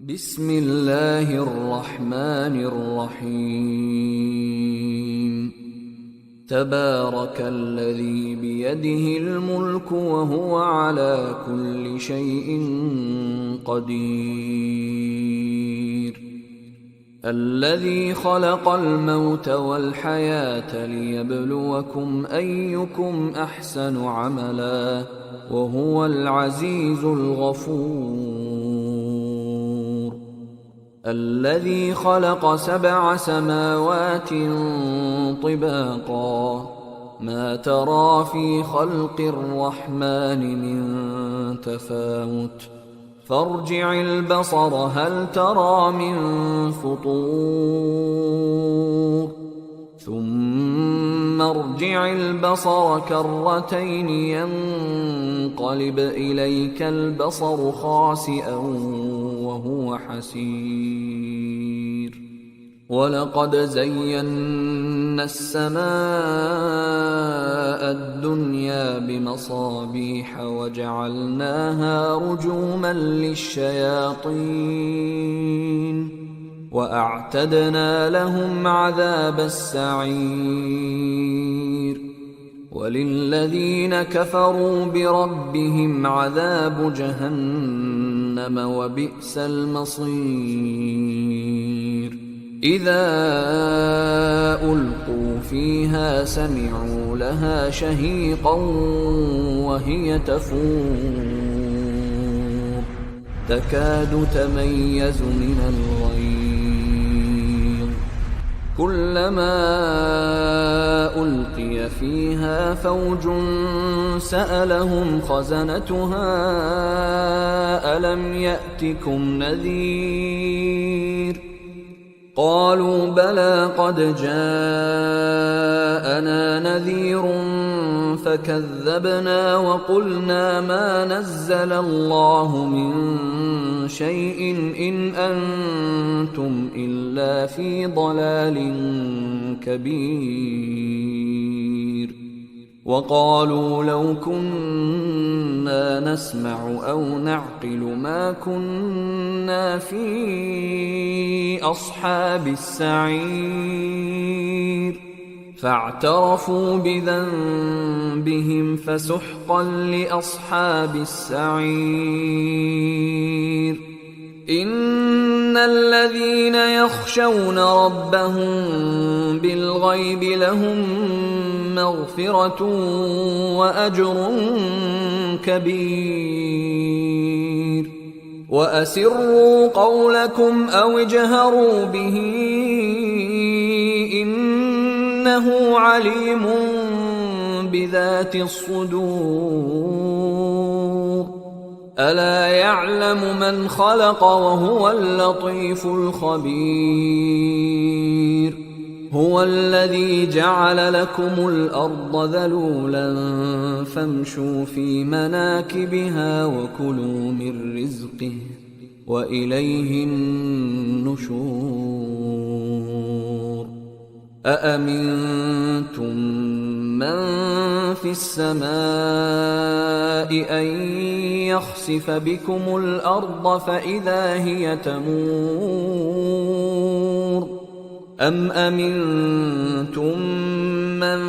بسم الله الرحمن الرحيم تبارك الذي بيده الملك وهو على كل شيء قدير الذي خلق الموت والحياة ليبلوكم أيكم أحسن عملا وهو العزيز الغفور الذي خلق 7 سماوات طباقا ما ترى في خلق الرحمن من تفاوت فارجع البصر هل ترى من فطور ثم ارجع البصر كرتين ينقلب إليك البصر خاسئا وهو حسير ولقد زينا السماء الدنيا بمصابيح وجعلناها رجوما للشياطين وأعتدنا لهم عذاب السعير وللذين كفروا بربهم عذاب جهنم وبئس المصير إذا ألقوا فيها سمعوا لها شهيقا وهي تفور تكاد تميز من الغيظ كلما ألقي فيها فوج سألهم خزنتها ألم يأتكم نذير قالوا بلى قد جاءنا نذير فكذبنا وقلنا ما نزل الله من شيء إن أنتم إلا في ضلال كبير وقالوا لو كنا نسمع أو نعقل ما كنا في أصحاب السعير فاعترفوا بذنبهم فسحقا لأصحاب السعير إن الذين يخشون ربهم بالغيب لهم مغفرة وأجر كبير وأسروا قولكم أو اجهروا به إنه عليم بذات الصدور ألا يعلم من خلق وهو اللطيف الخبير هو الذي جعل لكم الأرض ذلولا فامشوا في مناكبها وكلوا من رزقه وإليه النشور أأمنتم من في السماء أن يخسف بكم الأرض فإذا هي تمور أم أمنتم من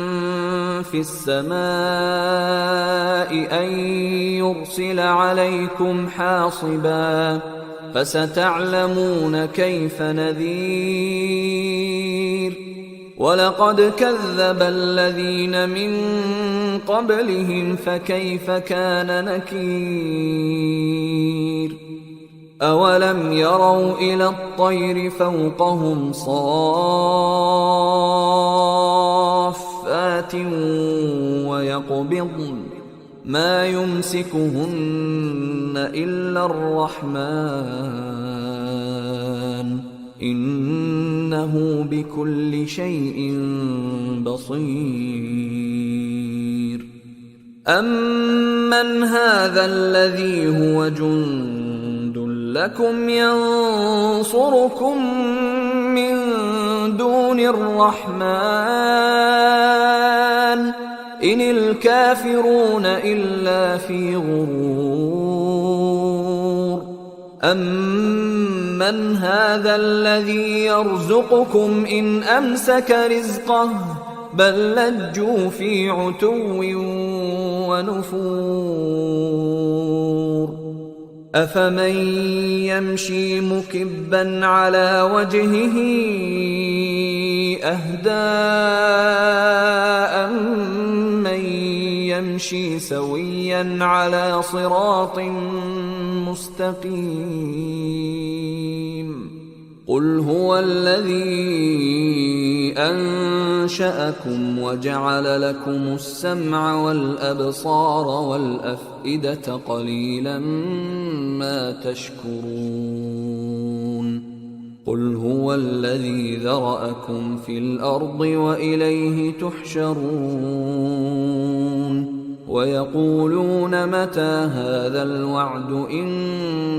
في السماء أن يرسل عليكم حاصبا فستعلمون كيف نذير ولقد كذب الذين من قبلهم فكيف كان نكير أولم يروا إلى الطير فوقهم صافات ويقبضن ما يمسكهن إلا الرحمن إنه بكل شيء بصير أمن هذا الذي هو جند لكم ينصركم من دون الرحمن إن الكافرون إلا في غرور أمن من هذا الذي يرزقكم إن أمسك رزقه بل لجوا في عتو ونفور أفمن يمشي مكبا على وجهه أهدى أمن يمشي سويا على صراط مستقيم قل هو الذي أنشأكم وجعل لكم السمع والأبصار والأفئدة قليلا ما تشكرون قل هو الذي ذرأكم في الأرض وإليه تحشرون ويقولون متى هذا الوعد إن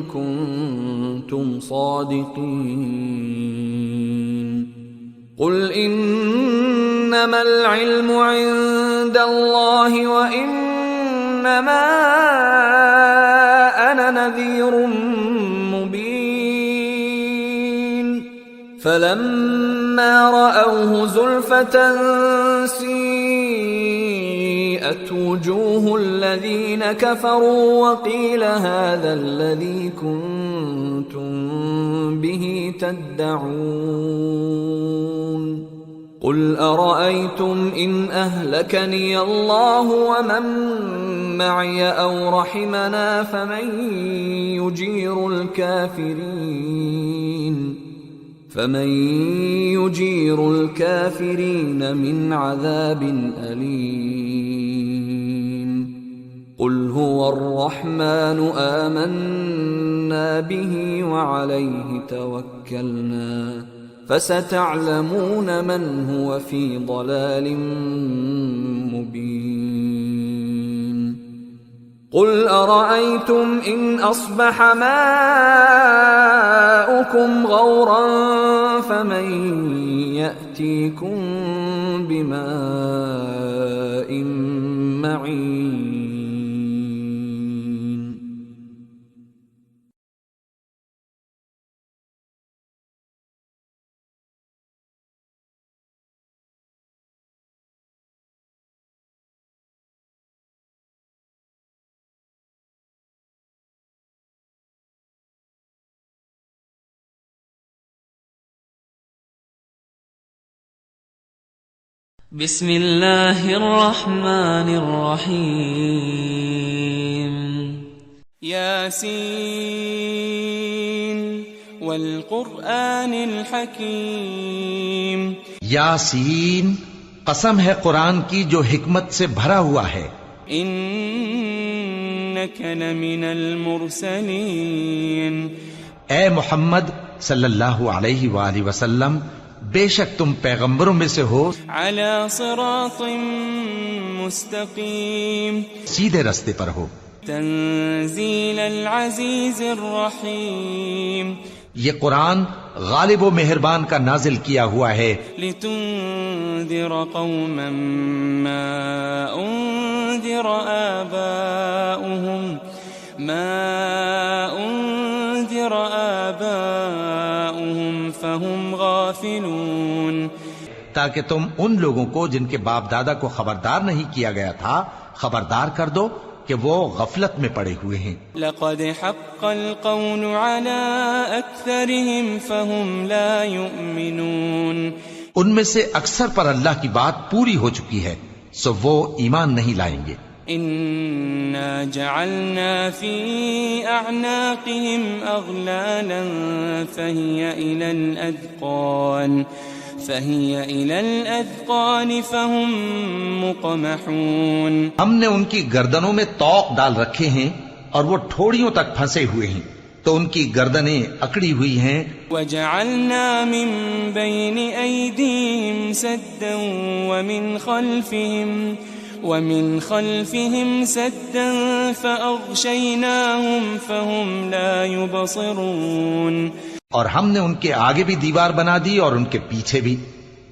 كنتم صادقين قل إنما العلم عند الله وإنما أنا نذير مبين فلما رأوه زلفة سيئت وجوه الذين كفروا وقيل هذا الذي كنتم به تدعون قل أرأيتم إن أهلكني الله ومن معي أو رحمنا فمن يجير الكافرين من عذاب أليم قل هو الرحمن آمنا به وعليه توكلنا فستعلمون من هو في ضلال مبين قل أرأيتم إن أصبح ماؤكم غورا فمن يأتيكم بماء معين بسم الله الرحمن الرحيم ياسين والقرآن الحكيم یاسین قسم ہے قرآن کی جو حکمت سے بھرا ہوا ہے إنك لمن المرسلين اے محمد صلی اللہ علیہ وآلہ وسلم بے شک تم پیغمبروں میں سے ہو على صراط مستقيم سیدھے رستے پر ہو تنزيل العزيز الرحيم یہ قرآن غالب و مہربان کا نازل کیا ہوا ہے لتنذر قوما ما أنذر آباؤهم فهم غافلون تاکہ تم ان لوگوں کو جن کے باپ دادا کو خبردار نہیں کیا گیا تھا خبردار کر دو کہ وہ غفلت میں پڑے ہوئے ہیں لقد حق القول على أكثرهم فهم لا يؤمنون ان میں سے اکثر پر اللہ کی بات پوری ہو چکی ہے سو وہ ایمان نہیں لائیں گے إنا جعلنا في أعناقهم أغلالا فهي إلى الأذقان فهم مقمحون ہم نے ان کی گردنوں میں طوق ڈال رکھے ہیں اور وہ ٹھوڑیوں تک پھنسے ہوئے ہیں تو ان کی گردنیں اکڑی ہوئی ہیں وجعلنا من بين أيديهم سدا ومن خلفهم سدا فأغشيناهم فهم لا يبصرون اور ہم نے ان کے آگے بھی دیوار بنا دی اور ان کے پیچھے بھی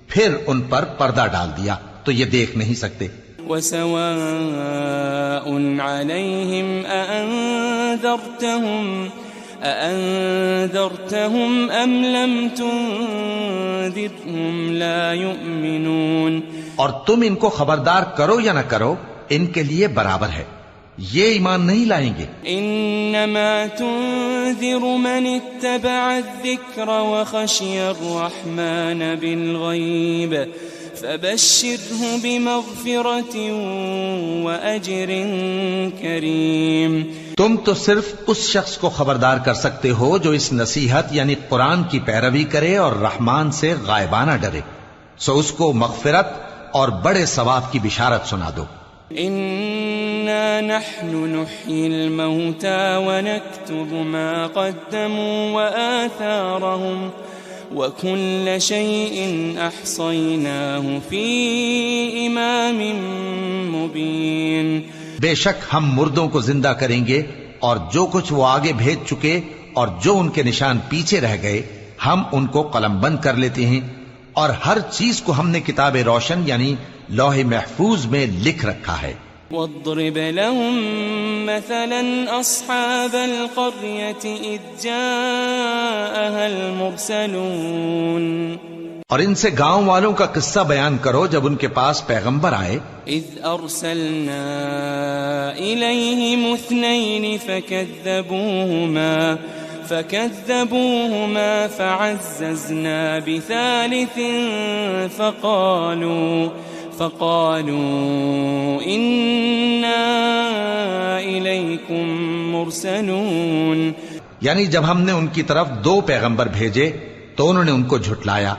پھر ان پر پردہ ڈال دیا تو یہ دیکھ نہیں سکتے وسواء عليهم أأنذرتهم أأنذرتهم أم لم تنذرهم لا يؤمنون. اور تم ان کو خبردار کرو یا نہ کرو ان کے لیے برابر ہے، یہ ایمان نہیں لائیں گے. إنما تنذر من اتبع الذكر وخشي الرحمن بالغيب فبشره بمغفرة وأجر كريم. تم تو صرف اس شخص کو خبردار کر سکتے ہو جو اس نصیحت یعنی قرآن کی پیروی کرے اور رحمان سے غائبانہ ڈرے، سو اس کو مغفرت اور بڑے ثواب کی بشارت سنا دو. إنا نحن نحيي الموتى ونكتب ما قدموا وآثارهم وكل شيء أحصيناه في إمام مبين. بے شک ہم مردوں کو زندہ کریں گے اور جو کچھ وہ آگے بھیج چکے اور جو ان کے نشان پیچھے رہ گئے ہم ان کو قلم بند کر لیتے ہیں، اور ہر چیز کو ہم نے کتاب روشن یعنی لوح محفوظ میں لکھ رکھا ہے. واضرب لهم مثلا أصحاب القرية إذ جاءها المرسلون. اور ان سے گاؤں والوں کا قصہ بیان کرو جب ان کے پاس پیغمبر آئے. إذ أرسلنا إليهم اثنين فكذبوهما فعززنا بثالث فقالوا إنا إليكم مرسلون. یعنی جب ہم نے ان کی طرف 2 پیغمبر بھیجے تو انہوں نے ان کو جھٹلایا،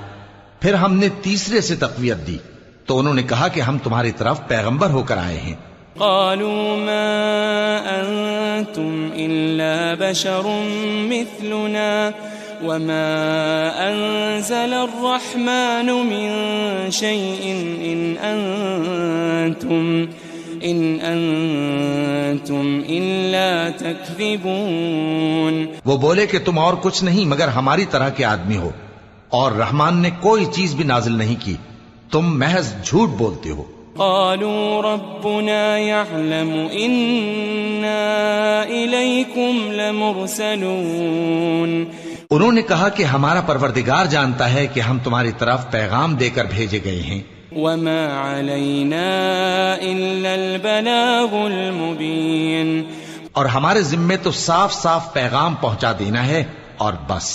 پھر ہم نے تیسرے سے تقویت دی تو انہوں نے کہا کہ ہم تمہاری طرف پیغمبر ہو کر آئے ہیں. قالوا ما أنتم إلا بشر مثلنا وما أنزل الرحمن من شيء إن أنتم إلا تكذبون. وہ بولے کہ تم اور کچھ نہیں مگر ہماری طرح کے آدمی ہو، اور رحمان نے کوئی چیز بھی نازل نہیں کی، تم محض جھوٹ بولتے ہو. قالوا ربنا يعلم إنا إليكم لمرسلون. انہوں نے کہا کہ ہمارا پروردگار جانتا ہے کہ ہم تمہاری طرف پیغام دے کر بھیجے گئے ہیں. وما علينا إلا البلاغ المبين. اور ہمارے ذمے تو صاف صاف پیغام پہنچا دینا ہے اور بس.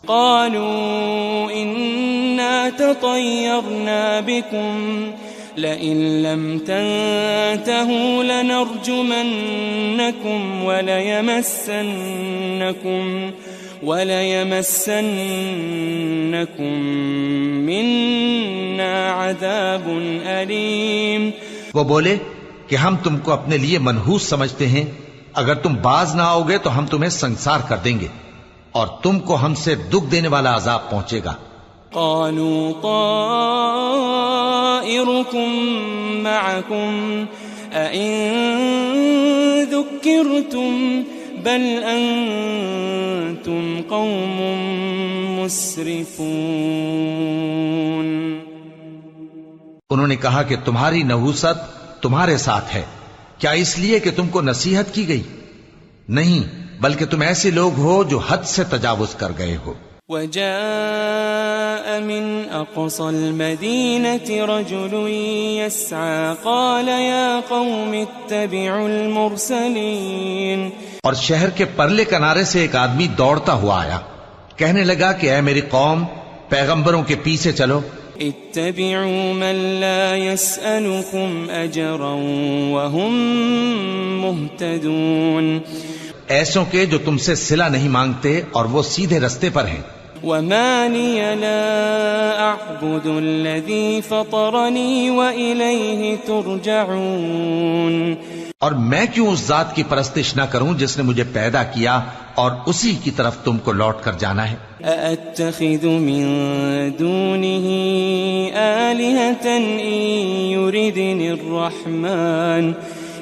قالوا إنا تطيرنا بكم لئن لم تنتهوا لنرجمنكم وليمسنكم منا عذاب أليم. وہ بولے کہ ہم تم کو اپنے لیے منحوس سمجھتے ہیں، اگر تم باز نہ آؤ گے تو ہم تمہیں سنسار کر دیں گے اور تم کو ہم سے دکھ دینے والا عذاب پہنچے گا. قالوا طائركم معكم أئن ذكرتم بل أنتم قوم مسرفون. انہوں نے کہا کہ تمہاری نحوست تمہارے ساتھ ہے، کیا اس لیے کہ تم کو نصیحت کی گئی؟ نہیں، بلکہ تم ایسے لوگ ہو جو حد سے تجاوز کر گئے ہو. وجاء من أقصى المدينة رجل يسعى قال يا قوم اتبعوا المرسلين. اور شہر کے پرلے کنارے سے ایک آدمی دوڑتا ہوا آیا، کہنے لگا کہ اے میری قوم، پیغمبروں کے پیچھے چلو. اتبعوا من لا يسألكم أجرا وهم مهتدون. ایسوں کے جو تم سے صلہ نہیں مانگتے اور وہ سیدھے رستے پر ہیں. وما لي لا أعبد الذي فطرني وإليه ترجعون. اور میں کیوں اس ذات کی پرستش نہ کروں جس نے مجھے پیدا کیا اور اسی کی طرف تم کو لوٹ کر جانا ہے. أأتخذ من دونه آلهة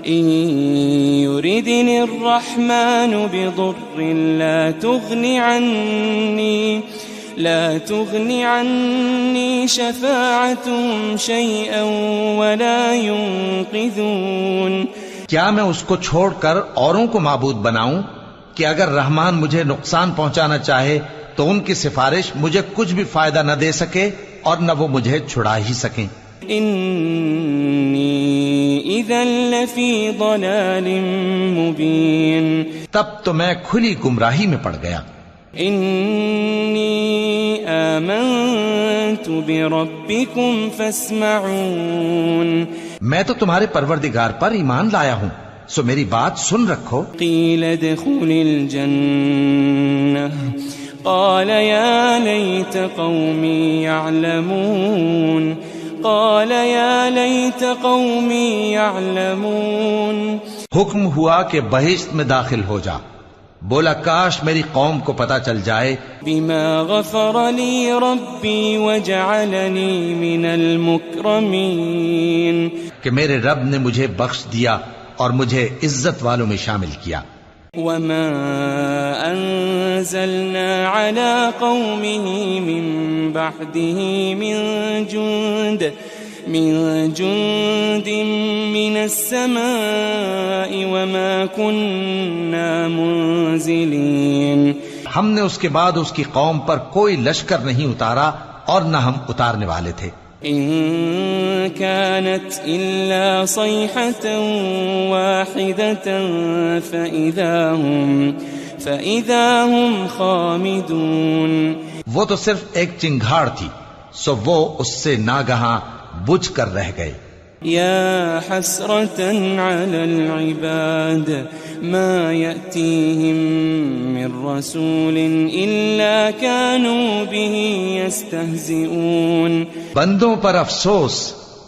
إن يردني الرحمن بضر لا تغني عني شفاعتهم شيئا ولا ينقذون. کیا میں اس کو چھوڑ کر اوروں کو معبود بناؤں کہ اگر رحمان مجھے نقصان پہنچانا چاہے تو ان کی سفارش مجھے کچھ بھی فائدہ نہ دے سکے اور نہ وہ مجھے چھڑا ہی سکیں۔ انی اذا لفی ضلال مبین، تب تو میں کھلی گمراہی میں پڑ گیا۔ انی آمنت بربکم فاسمعون، میں تو تمہارے پروردگار پر ایمان لایا ہوں، سو میری بات سن رکھو۔ قیل ادخل الجنہ قال یا لیت قومی یعلمون، قال یا لیت قومی یعلمون، حکم ہوا کہ بہشت میں داخل ہو جا، بولا کاش میری قوم کو پتا چل جائے بما غفر لی ربی وجعلنی من المکرمین، کہ میرے رب نے مجھے بخش دیا اور مجھے عزت والوں میں شامل کیا۔ وما انزلنا على قومه من بعده من جند من السماء وما كنا منزلين، ہم نے اس کے بعد اس کی قوم پر کوئی لشکر نہیں اتارا اور نہ ہم اتارنے والے تھے۔ إن كانت إلا صيحة واحدة فإذا هم خامدون، وہ تو صرف ایک چنگھاڑ تھی، سو وہ اس سے ناگہاں بجھ کر رہ گئے۔ يا حسرة على العباد ما يأتيهم من رسول إلا كانوا به يستهزئون، بندوں پر افسوس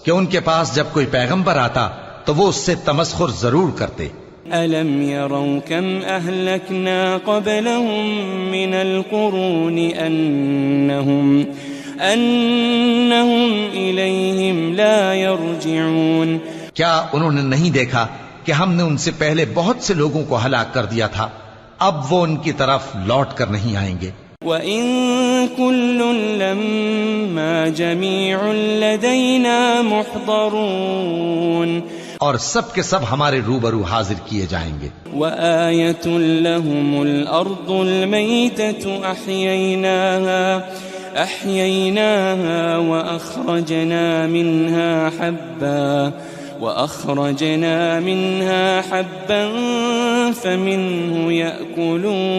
کہ ان کے پاس جب کوئی پیغمبر آتا تو وہ اس سے تمسخر ضرور کرتے۔ ألم يروا كم أهلكنا قبلهم من القرون أنهم إليهم لا يرجعون، کیا انہوں نے نہیں دیکھا کہ ہم نے ان سے پہلے بہت سے لوگوں کو ہلاک کر دیا تھا، اب وہ ان کی طرف لوٹ کر نہیں آئیں گے۔ وَإِن كُلٌّ لَمَّا جَمِيعٌ لَدَيْنَا مُحْضَرُونَ، اور سب کے سب ہمارے روبرو حاضر کیے جائیں گے۔ وَآيَةٌ لَهُمُ الْأَرْضُ الْمَيْتَةُ أَحْيَيْنَاهَا وَأَخْرَجْنَا مِنْهَا حَبًّا فَمِنْهُ يَأْكُلُونَ،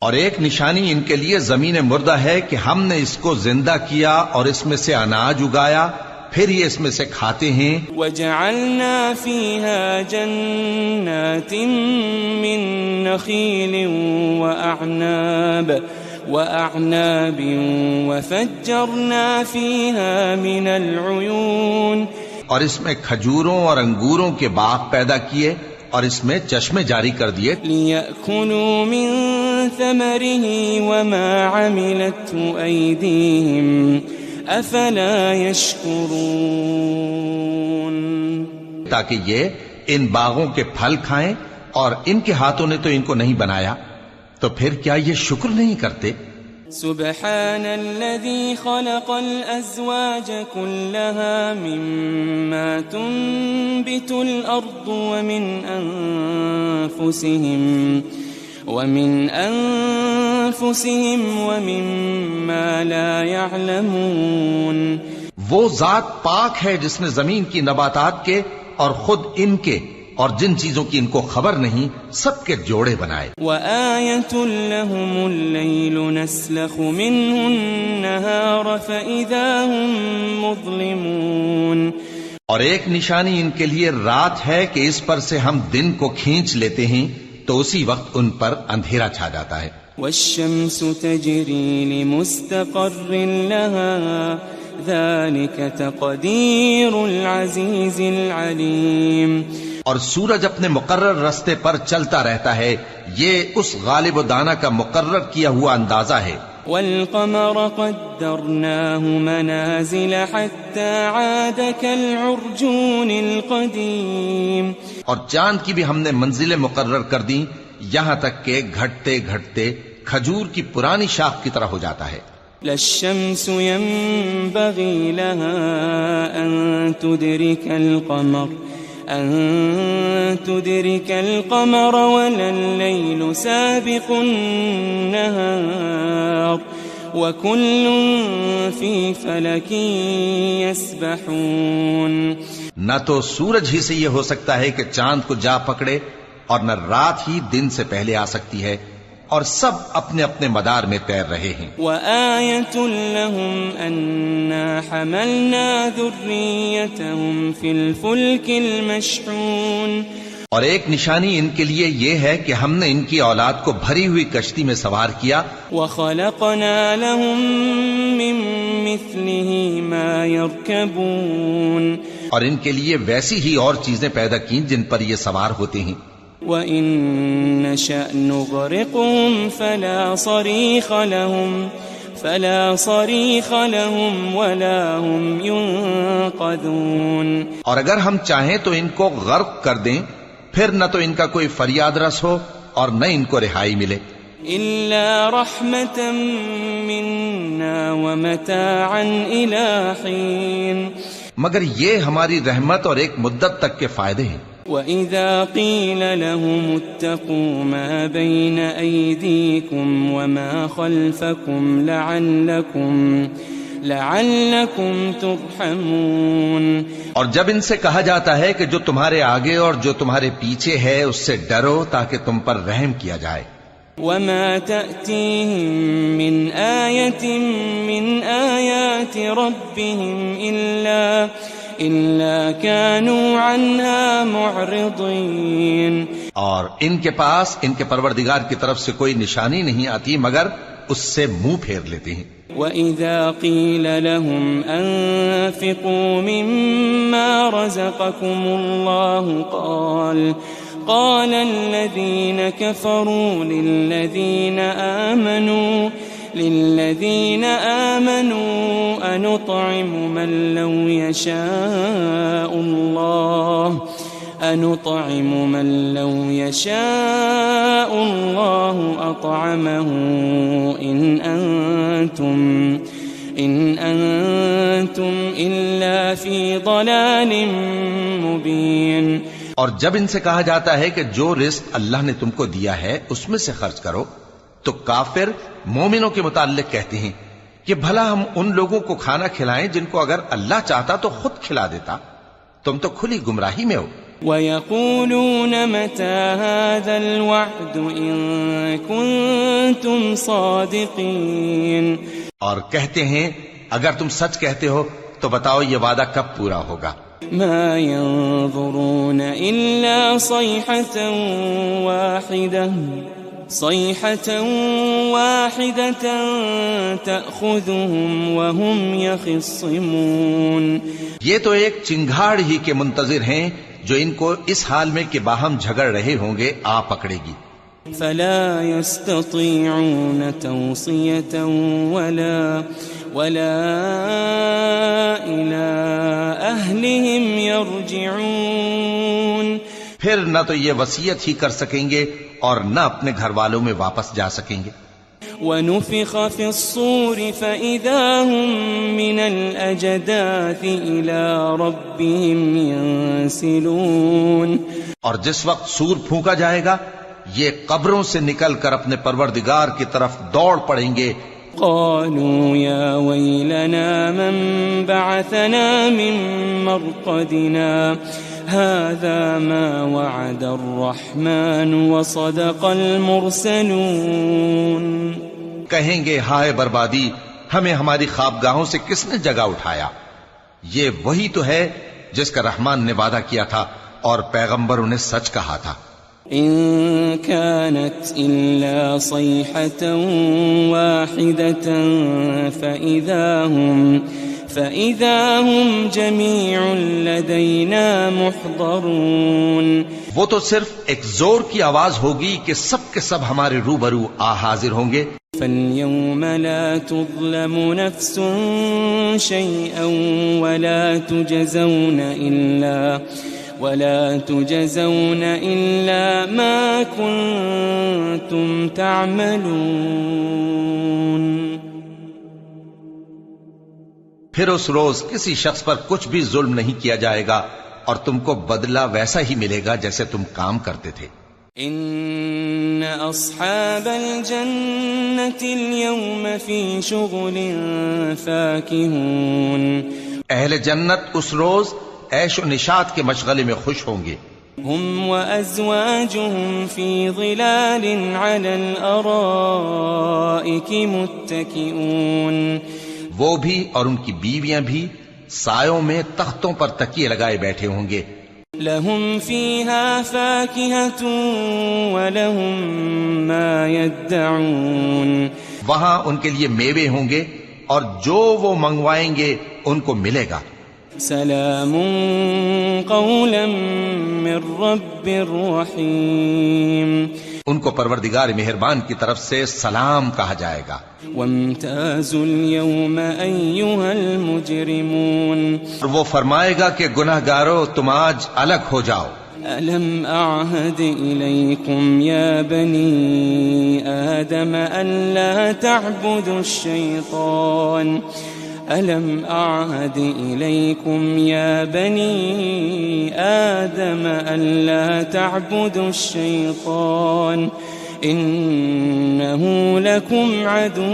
اور ایک نشانی ان کے لیے زمین مردہ ہے کہ ہم نے اس کو زندہ کیا اور اس میں سے اناج اگایا، پھر یہ اس میں سے کھاتے ہیں۔ وَجَعَلْنَا فِيهَا جَنَّاتٍ مِّن نَخِيلٍ وَأَعْنَابٍ وَفَجَّرْنَا فِيهَا مِنَ الْعُيُونِ، اور اس میں کھجوروں اور انگوروں کے باغ پیدا کیے اور اس میں چشمے جاری کر دیے، لِيَأْكُلُوا مِن ثَمَرِهِ وَمَا عَمِلَتْهُ أَيْدِيهِمْ أَفَلَا يَشْكُرُونَ، تاکہ یہ ان باغوں کے پھل کھائیں، اور ان کے ہاتھوں نے تو ان کو نہیں بنایا، تو پھر کیا یہ شکر نہیں کرتے؟ سبحان الذي خلق الأزواج كلها مما تنبت الأرض ومن أنفسهم ومما لا يعلمون، وہ ذات پاک ہے جس نے زمین کی نباتات کے اور خود ان کے اور جن چیزوں کی ان کو خبر نہیں سب کے جوڑے بنائے۔ وَآيَةٌ لَهُمُ اللَّيْلُ نَسْلَخُ مِنْهُ النَّهَارَ فَإِذَا هُمْ مُظْلِمُونَ، اور ایک نشانی ان کے لیے رات ہے کہ اس پر سے ہم دن کو کھینچ لیتے ہیں تو اسی وقت ان پر اندھیرا چھا جاتا ہے۔ وَالشَّمْسُ تَجْرِي لِمُسْتَقَرٍّ لَهَا ذَلِكَ تَقْدِيرُ الْعَزِيزِ الْعَلِيمِ، اور سورج اپنے مقرر رستے پر چلتا رہتا ہے، یہ اس غالب و دانا کا مقرر کیا ہوا اندازہ ہے۔ وَالْقَمَرَ قَدَّرْنَاهُ مَنَازِلَ حَتَّى عَادَ كَالْعُرْجُونِ الْقَدِيمِ، اور چاند کی بھی ہم نے منزلیں مقرر کر دیں یہاں تک کہ گھٹتے گھٹتے کھجور کی پرانی شاخ کی طرح ہو جاتا ہے۔ لَا الشَّمْسُ يَنبَغِي لَهَا أَن تُدْرِكَ الْقَمَرَ أن تدرك القمر ولا الليل سابق النهار وكل في فلك يسبحون. نہ تو سورج ہی سے یہ ہو سکتا ہے کہ چاند کو جا پکڑے اور نہ رات ہی دن سے پہلے آ سکتی ہے، اور سب اپنے اپنے مدار میں تیر رہے ہیں. وآية لهم أنا حملنا ذريتهم في الفلك المشحون. اور ایک نشانی ان کے لیے یہ ہے کہ ہم نے ان کی اولاد کو بھری ہوئی کشتی میں سوار کیا. وخلقنا لهم من مثله ما يركبون. اور ان کے لیے ویسی ہی اور چیزیں پیدا کی جن پر یہ سوار ہوتے ہیں. وَإِن نَّشَأْ نُغْرِقْهُمْ فَلَا صَرِيخَ لَهُمْ وَلَا هُمْ يُنقَذُونَ. اور اگر ہم چاہیں تو ان کو غرق کر دیں، پھر نہ تو ان کا کوئی فریاد رس ہو اور نہ ان کو رہائی ملے. إِلَّا رَحْمَةً مِّنَّا وَمَتَاعًا إِلَى حِينٍ. مگر یہ ہماری رحمت اور ایک مدت تک کے فائدے ہیں. وَإِذَا قِيلَ لَهُمُ اتَّقُوا مَا بَيْنَ أَيْدِيكُمْ وَمَا خَلْفَكُمْ لَعَلَّكُمْ تُرْحَمُونَ. اور جب ان سے کہا جاتا ہے کہ جو تمہارے آگے اور جو تمہارے پیچھے ہے اس سے ڈرو تاکہ تم پر رحم کیا جائے. وَمَا تَأْتِيهِم مِّنْ آيَةٍ مِّنْ آيَاتِ رَبِّهِمْ إِلَّا كَانُوا عَنْهَا مُعْرِضِينَ. اور ان کے پاس ان کے پروردگار کی طرف سے کوئی نشانی نہیں آتی مگر اس سے منہ پھیر لیتے ہیں. وَإِذَا قِيلَ لَهُمْ أَنفِقُوا مِمَّا رَزَقَكُمُ اللَّهُ قال الذين كفروا للذين آمنوا أنطعم من لو يشاء الله أطعمه إن أنتم إلا في ضلال مبين. اور جب ان سے کہا جاتا ہے کہ جو رزق اللہ نے تم کو دیا ہے اس میں سے خرچ کرو، تو کافر مومنوں کے متعلق کہتے ہیں کہ بھلا ہم ان لوگوں کو کھانا کھلائیں جن کو اگر اللہ چاہتا تو خود کھلا دیتا. تم تو کھلی گمراہی میں ہو. وَيَقُولُونَ مَتَى هَذَا الْوَعْدُ إِن كُنتُمْ صَادِقِينَ. اور کہتے ہیں اگر تم سچ کہتے ہو تو بتاؤ یہ وعدہ کب پورا ہوگا. ما ينظرون إلا صيحة واحدة تأخذهم وهم يخصمون. یہ تو ایک چنگھاڑ ہی کے منتظر ہیں جو ان کو اس حال میں کہ باہم جھگڑ رہے ہوں گے آ پکڑے گی. فلا يستطيعون توصية ولا إلى أهلهم يرجعون. پھر نہ تو یہ وصیت ہی کر سکیں گے اور نہ اپنے گھر والوں میں واپس جا سکیں گے. ونفخ في الصور فإذا هم من الأجداث إلى ربهم ينسلون. اور جس وقت سور پھونکا جائے گا یہ قبروں سے نکل کر اپنے پروردگار کی طرف دوڑ پڑیں گے. قالوا يا ويلنا من بعثنا من مرقدنا هذا ما وعد الرحمن وصدق المرسلون. کہیں گے ہائے بربادی، ہمیں ہماری خوابگاہوں سے کس نے جگہ اٹھایا. یہ وہی تو ہے جس کا رحمان نے وعدہ کیا تھا اور پیغمبروں نے سچ کہا تھا. إن كانت إلا صيحة واحدة فإذا هم جميع لدينا محضرون. وہ تو صرف ایک زور کی آواز ہوگی کہ سب کے سب ہمارے روبرو حاضر ہوں گے. فاليوم لا تظلم نفس شيئا ولا تجزون إلا ما كنتم تعملون. پھر اس روز کسی شخص پر کچھ بھی ظلم نہیں کیا جائے گا اور تم کو بدلہ ویسا ہی ملے گا جیسے تم کام کرتے تھے. ان اصحاب الجنة اليوم في شغل فاكهون. اہل جنت اس روز عیش و نشاط کے مشغلے میں خوش ہوں گے. هم وازواجهم في ظلال على الارائك متكئون. وہ بھی اور ان کی بیویاں بھی سایوں میں تختوں پر تکیے لگائے بیٹھے ہوں گے. لهم فيها فاكهة ولهم ما يدعون. وہاں ان کے لیے میوے ہوں گے اور جو وہ منگوائیں گے ان کو ملے گا. سلام قولا من رب رحیم. ان کو پروردگار مہربان کی طرف سے سلام کہا جائے گا. وامتازوا اليوم ایھا المجرمون. اور وہ فرمائے گا کہ گناہگارو تم آج الگ ہو جاؤ. ألم أعهد إليكم يا بني آدم ألا تعبدوا الشيطان. ألم أعهد إليكم يا بني آدم ألا تعبدوا الشيطان إنه لكم عدو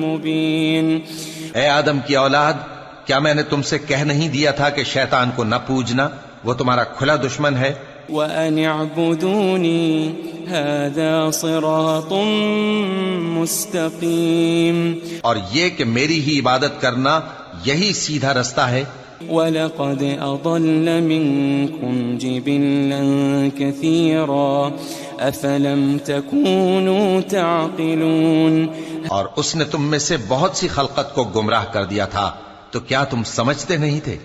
مبين. اے آدم کی اولاد، کیا میں نے تم سے کہہ نہیں دیا تھا کہ شیطان کو نہ پوجنا، وہ تمہارا کھلا دشمن ہے. وَأَنِ اعْبُدُونِي هَذَا صِرَاطٌ مُسْتَقِيمٌ. اور یہ کہ میری ہی عبادت کرنا یہی سیدھا رستہ ہے. وَلَقَدْ أَضَلَّ مِنكُمْ جِبِلًّا كَثِيرًا أَفَلَمْ تَكُونُوا تَعْقِلُونَ. اور اس نے تم میں سے بہت سی خلقت کو گمراہ کر دیا تھا، تو کیا تم سمجھتے نہیں تھے؟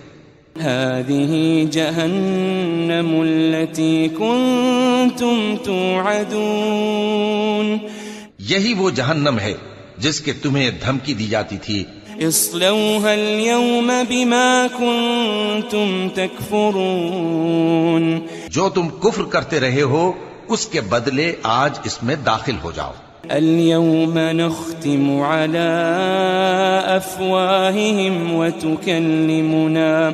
هذه جهنم التي كنتم توعدون. یہی وہ جہنم ہے جس کے تمہیں دھمکی دی جاتی تھی. اصلوها اليوم بما كنتم تكفرون. جو تم کفر کرتے رہے ہو اس کے بدلے آج اس میں داخل ہو جاؤ. اليوم نختم على أفواههم وتكلمنا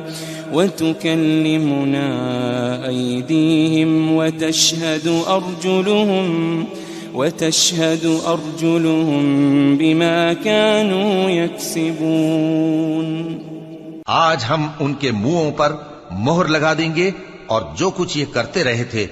أيديهم وتشهد أرجلهم بما كانوا يكسبون. آج ہم ان کے منہوں پر مہر لگا دیں گے اور جو کچھ یہ کرتے رہے تھے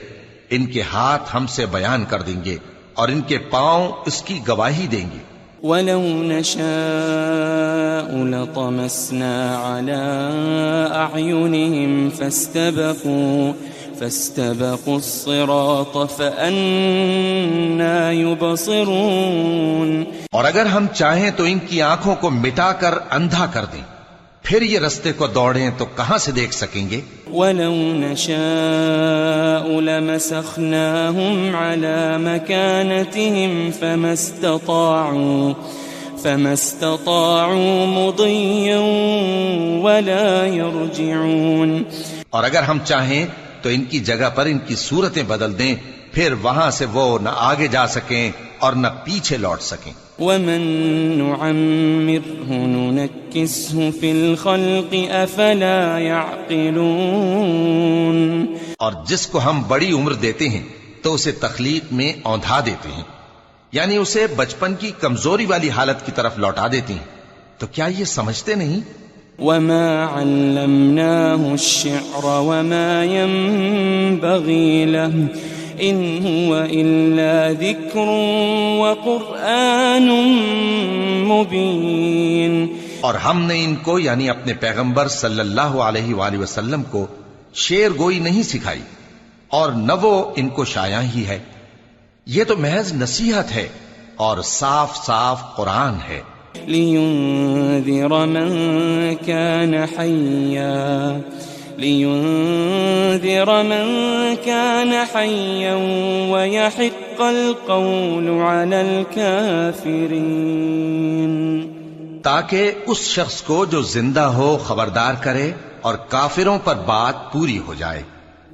ان کے ہاتھ ہم سے بیان کر دیں گے اور ان کے پاؤں اس کی گواہی دیں گے. وَلَوْ نَشَاءُ لَطَمَسْنَا عَلَىٰ أَعْيُنِهِمْ فَاسْتَبَقُوا الصِّرَاطَ فَأَنَّىٰ يُبْصِرُونَ. اور اگر ہم چاہیں تو ان کی آنکھوں کو مٹا کر اندھا کر دیں، پھر یہ رستے کو دوڑیں تو کہاں سے دیکھ سکیں گے. وَلَوْ نَشَاءُ لَمَسَخْنَاهُمْ عَلَىٰ مَكَانَتِهِمْ فَمَا اسْتَطَاعُوا مُضِيًّا وَلَا يَرْجِعُونَ. اور اگر ہم چاہیں تو ان کی جگہ پر ان کی صورتیں بدل دیں، پھر وہاں سے وہ نہ آگے جا سکیں اور نہ پیچھے لوٹ سکیں. وَمَن نُعَمِّرْهُ نُنَكِّسْهُ فِي الْخَلْقِ أَفَلَا يَعْقِلُونَ. اور جس کو ہم بڑی عمر دیتے ہیں تو اسے تخلیق میں اوندھا دیتے ہیں، یعنی اسے بچپن کی کمزوری والی حالت کی طرف لوٹا دیتے ہیں. تو کیا یہ سمجھتے نہیں؟ وَمَا عَلَّمْنَاهُ الشِّعْرَ وَمَا يَنبَغِي لَهُ إِنْ هُوَ إِلَّا ذِكْرٌ وَقُرْآنٌ مُبِينٌ. اور ہم نے ان کو یعنی اپنے پیغمبر صلی اللہ علیہ وآلہ وسلم کو شعر گوئی نہیں سکھائی، اور نہ وہ ان کو شایع ہی ہے. یہ تو محض نصیحت ہے اور صاف صاف قرآن ہے. لِيُنذِرَ مَن كَانَ حَيًّا وَيَحِقَّ الْقَوْلُ عَلَى الْكَافِرِينَ. تاکہ اس شخص کو جو زندہ ہو خبردار کرے اور کافروں پر بات پوری ہو جائے.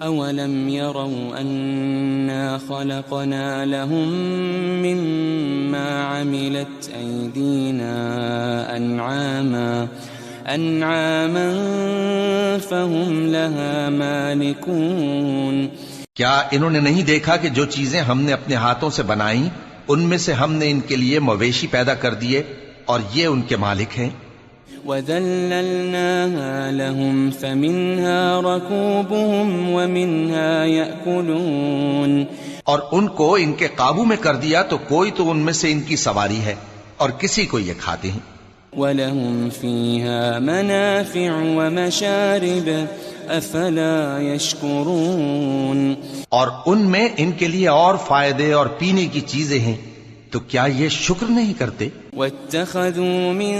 أَوَلَمْ يَرَوْا أَنَّا خَلَقْنَا لَهُم مِّمَّا عَمِلَتْ أَيْدِينَا أَنْعَامًا فهم لها مالكون کیا انہوں نے نہیں دیکھا کہ جو چیزیں ہم نے اپنے ہاتھوں سے بنائیں ان میں سے ہم نے ان کے لیے مویشی پیدا کر دیے اور یہ ان کے مالک ہیں؟ وَذَلَّلْنَاهَا لَهُمْ فَمِنْهَا رَكُوبُهُمْ وَمِنْهَا يَأْكُلُونَ اور ان کو ان کے قابو میں کر دیا تو کوئی تو ان میں سے ان کی سواری ہے اور کسی کو یہ کھاتے ہیں۔ وَلَهُمْ فِيهَا مَنَافِعُ وَمَشَارِبُ أَفَلَا يَشْكُرُونَ اور ان میں ان کے لیے اور فائدے اور پینے کی چیزیں ہیں تو کیا یہ شکر نہیں کرتے؟ وَاتَّخَذُوا مِن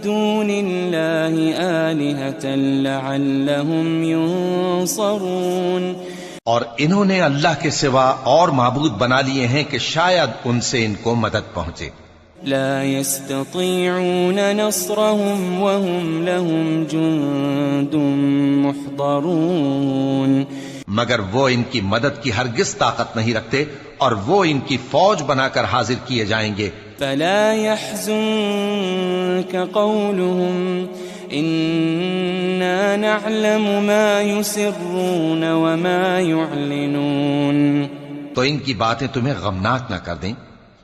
دُونِ اللَّهِ آلِهَةً لَعَلَّهُمْ يُنصَرُونَ اور انہوں نے اللہ کے سوا اور معبود بنا لیے ہیں کہ شاید ان سے ان کو مدد پہنچے۔ لا يستطيعون نصرهم وهم لهم جند محضرون مگر وہ ان کی مدد کی ہرگز طاقت نہیں رکھتے اور وہ ان کی فوج بنا کر حاضر کیے جائیں گے۔ فلا يحزنك قولهم إنا نعلم ما يسرون وما يعلنون تو ان کی باتیں تمہیں غمناک نہ کر دیں،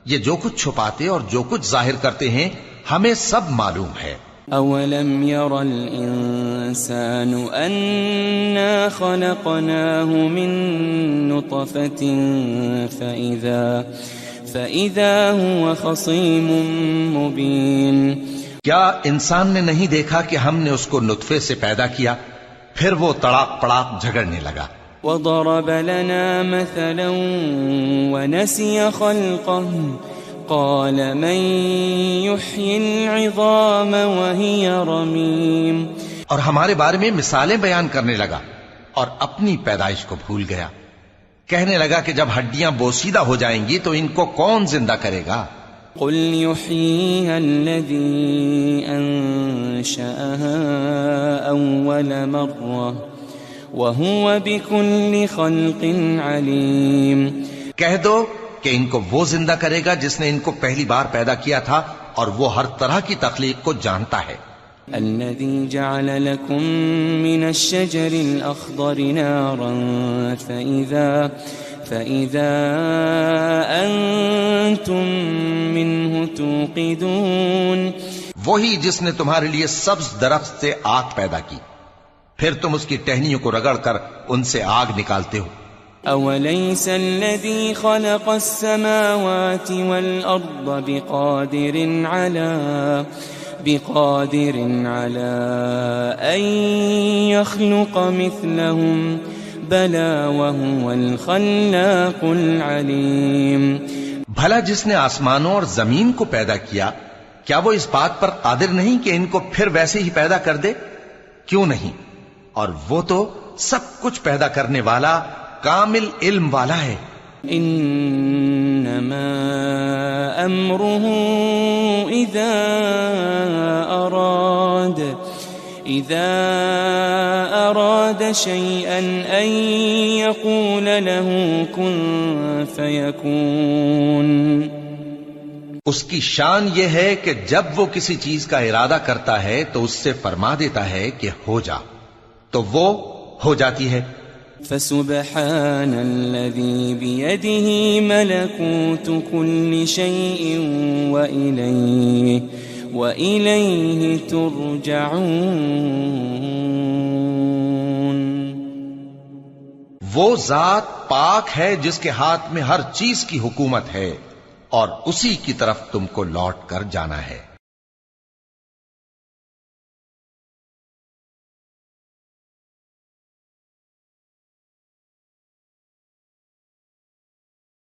یہ جو کچھ چھپاتے اور جو کچھ ظاہر کرتے ہیں ہمیں سب معلوم ہے۔ أولم ير الإنسان أنا خلقناه من نطفة فإذا هو خصيم مبين کیا انسان نے نہیں دیکھا کہ ہم نے اس کو نطفے سے پیدا کیا پھر وہ تڑاک پڑاک جھگڑنے لگا۔ وضرب لنا مثلا ونسي خلقه قال من يحيي العظام وهي رميم اور ہمارے بارے میں مثالیں بیان کرنے لگا اور اپنی پیدائش کو بھول گیا۔ کہنے لگا کہ جب ہڈیاں بوسیدہ ہو جائیں گی تو ان کو کون زندہ کرے گا؟ قل يحييها الذي أنشأها أول مرة وَهُوَ بِكُلِّ خَلْقٍ عَلِيمٌ کہہ دو کہ ان کو وہ زندہ کرے گا جس نے ان کو پہلی بار پیدا کیا تھا اور وہ ہر طرح کی تخلیق کو جانتا ہے۔ الَّذِي جَعَلَ لَكُم مِّنَ الشَّجَرِ الْأَخْضَرِ نَارًا فَإِذَا أَنتُم مِّنْهُ تُوقِدُونَ وہی جس نے تمہارے لیے سبز درخت سے آگ پیدا کی پھر تم اس کی ٹہنیوں کو رگڑ کر ان سے آگ نکالتے ہو۔ أَوَلَيْسَ الَّذِي خَلَقَ السَّمَاوَاتِ وَالْأَرْضَ بِقَادِرٍ عَلَىٰ أَن يَخْلُقَ مِثْلَهُمْ بَلَىٰ وَهُوَ الْخَلَّاقُ الْعَلِيمُ بھلا جس نے آسمانوں اور زمین کو پیدا کیا کیا وہ اس بات پر قادر نہیں کہ ان کو پھر ویسے ہی پیدا کر دے؟ کیوں نہیں، اور وہ تو سب کچھ پیدا کرنے والا کامل علم والا ہے۔ انما امره اذا اراد شيئا ان يقول له كن فيكون اس کی شان یہ ہے کہ جب وہ کسی چیز کا ارادہ کرتا ہے تو اس سے فرما دیتا ہے کہ ہو جا تو وہ ہو جاتی ہے۔ فسبحان الذي بيده ملكوت كل شيء وإليه ترجعون وہ ذات پاک ہے جس کے ہاتھ میں ہر چیز کی حکومت ہے اور اسی کی طرف تم کو لوٹ کر جانا ہے۔